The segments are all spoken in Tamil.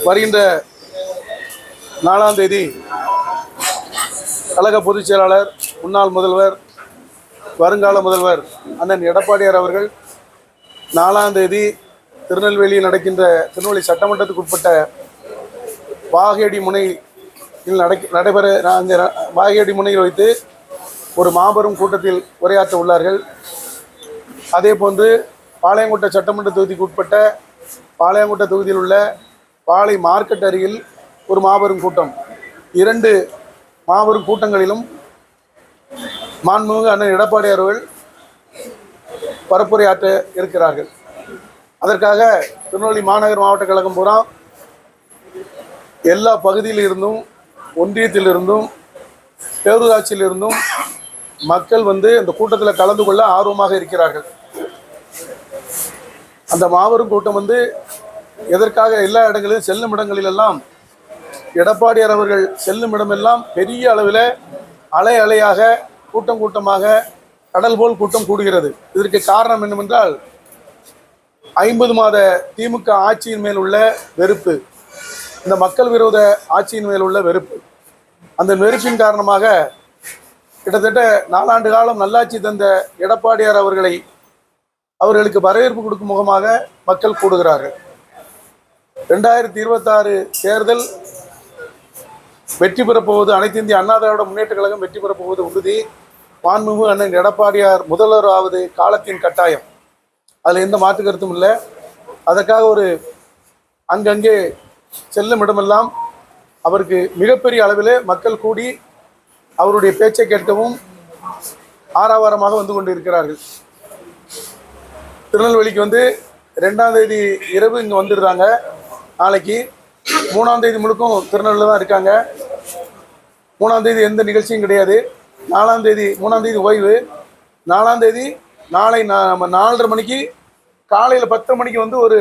வருகின்ற 4ஆம் தேதி கழக பொதுச் செயலாளர், முன்னாள் முதல்வர், வருங்கால முதல்வர் அண்ணன் எடப்பாடியார் அவர்கள் 4ஆம் தேதி திருநெல்வேலியில் நடக்கின்ற திருநெல்வேலி சட்டமன்றத்துக்கு உட்பட்ட வாகேடி முனையில் நடைபெற அந்த வாகேடி முனையில் வைத்து ஒரு மாபெரும் கூட்டத்தில் உரையாற்ற உள்ளார்கள். அதே போன்று பாளையங்கோட்டை சட்டமன்ற தொகுதிக்கு உட்பட்ட பாளையங்கோட்டை தொகுதியில் உள்ள பாளை மார்க்கெட் அருகில் ஒரு மாபெரும் கூட்டம், 2 மாபெரும் கூட்டங்களிலும் மாண்புமிகு அண்ணன் எடப்பாடியார் அவர்கள் பரப்புரையாற்ற இருக்கிறார்கள். அதற்காக திருநெல்வேலி மாநகர் மாவட்ட கழகம் பூரா எல்லா பகுதியில் இருந்தும், ஒன்றியத்திலிருந்தும், பேரூராட்சியிலிருந்தும் மக்கள் அந்த கூட்டத்தில் கலந்து கொள்ள ஆர்வமாக இருக்கிறார்கள். அந்த மாபெரும் கூட்டம் எதற்காக எல்லா இடங்களிலும் செல்லும் இடங்களிலெல்லாம் எடப்பாடியார் அவர்கள் செல்லும் இடமெல்லாம் பெரிய அளவில் அலை அலையாக கூட்டமாக கடல் போல் கூட்டம் கூடுகிறது. இதற்கு காரணம் என்னவென்றால் 50 மாத திமுக ஆட்சியின் மேல் உள்ள வெறுப்பு, இந்த மக்கள் விரோத ஆட்சியின் மேல் உள்ள வெறுப்பு. அந்த வெறுப்பின் காரணமாக கிட்டத்தட்ட 4 ஆண்டு காலம் நல்லாட்சி தந்த எடப்பாடியார் அவர்களுக்கு வரவேற்பு கொடுக்கும் முகமாக மக்கள் கூடுகிறார்கள். 2026 தேர்தல் வெற்றி பெறப்போவது அனைத்து இந்திய அண்ணா திராவிட முன்னேற்ற கழகம் வெற்றி பெறப்போவது உறுதி. மாண்புமிகு அண்ணன் எடப்பாடியார் முதல்வராவது காலத்தின் கட்டாயம், அதில் எந்த மாற்று கருத்தும் இல்லை. அதற்காக அங்கங்கே செல்லும் இடமெல்லாம் அவருக்கு மிகப்பெரிய அளவில் மக்கள் கூடி அவருடைய பேச்சை கேட்கவும் ஆரவாரமாக வந்து கொண்டு இருக்கிறார்கள். திருநெல்வேலிக்கு 2ஆம் தேதி இரவு இங்கே வந்துடுறாங்க. நாளைக்கு 3ஆம் தேதி முழுக்கும் திருநெல்வேலியில் தான் இருக்காங்க. 3ஆம் தேதி எந்த நிகழ்ச்சியும் கிடையாது. 3ஆம் தேதி ஓய்வு. 4ஆம் தேதி நாளை 4:30 மணிக்கு காலையில் 10 மணிக்கு ஒரு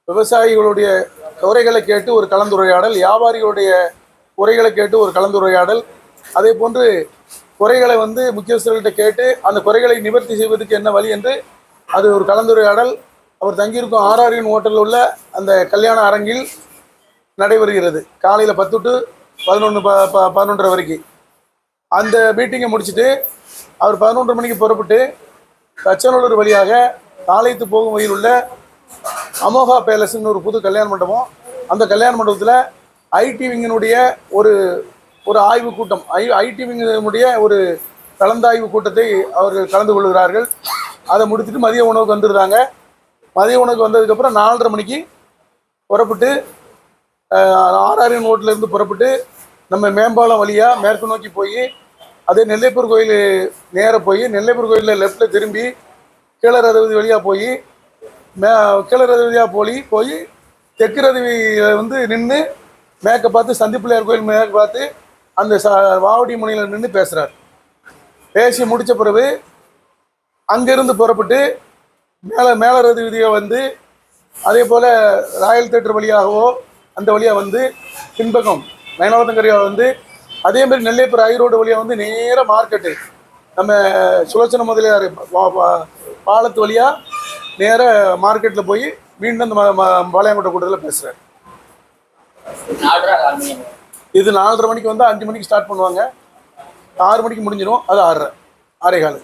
விவசாயிகளுடைய குறைகளை கேட்டு ஒரு கலந்துரையாடல், வியாபாரிகளுடைய குறைகளை கேட்டு ஒரு கலந்துரையாடல், அதே போன்று குறைகளை முக்கியஸ்தர்கள்ட்ட கேட்டு அந்த குறைகளை நிவர்த்தி செய்வதற்கு என்ன வழி என்று அது ஒரு கலந்துரையாடல் அவர் தங்கியிருக்கும் ஆர்ஆர்என் ஹோட்டலில் உள்ள அந்த கல்யாண அரங்கில் நடைபெறுகிறது. காலையில் 10 to 11 வரைக்கும் அந்த மீட்டிங்கை முடிச்சுட்டு அவர் 11 மணிக்கு புறப்பட்டு தச்சநல்லூர் வழியாக தாளைத்து போகும் வழியில் உள்ள அமோகா பேலஸ்ன்னு ஒரு புது கல்யாண மண்டபம், அந்த கல்யாண மண்டபத்தில் ஐடி விங்கினுடைய ஒரு ஆய்வு கூட்டம், ஐடி விங்கினுடைய ஒரு கலந்தாய்வு கூட்டத்தை அவர்கள் கலந்து கொள்கிறார்கள். அதை முடிச்சுட்டு மதிய உணவுக்கு வந்துடுறாங்க. மதிய உணவுக்கு வந்ததுக்கப்புறம் 4:30 மணிக்கு புறப்பட்டு ஆர்ஆர்என் ஹோட்டலேருந்து புறப்பட்டு நம்ம மேம்பாலம் வழியாக மேற்கு நோக்கி போய் அதே நெல்லைப்பூர் கோயில் நேராக போய் நெல்லைப்பூர் கோயிலில் லெஃப்டில் திரும்பி கீழரதவி வழியாக போய் கீழரதவியாக போய் தெற்கு ரதவியில் நின்று மேற்க பார்த்து சந்திப்பிள்ளையார் கோயில் மேற்கு பார்த்து அந்த வாவடி முனையில் நின்று பேசுகிறார். பேசி முடித்த பிறகு அங்கேருந்து புறப்பட்டு மேலரது வீதியை அதே போல் ராயல் தேட்டர் வழியாகவோ அந்த வழியாக பின்பக்கம் மைனாவத்தங்கரையாக அதேமாதிரி நெல்லைப்பூர் ஐரோடு வழியாக நேராக மார்க்கெட்டு நம்ம சுலோச்சன முதலியார் பாலத்து வழியாக நேராக மார்க்கெட்டில் போய் மீண்டும் அந்த பாளையங்கோட்டை கூட்டத்தில் பேசுகிறார். இது 4:30 மணிக்கு 5 மணிக்கு ஸ்டார்ட் பண்ணுவாங்க. 6 மணிக்கு முடிஞ்சிடும். அது 6:30 6:15.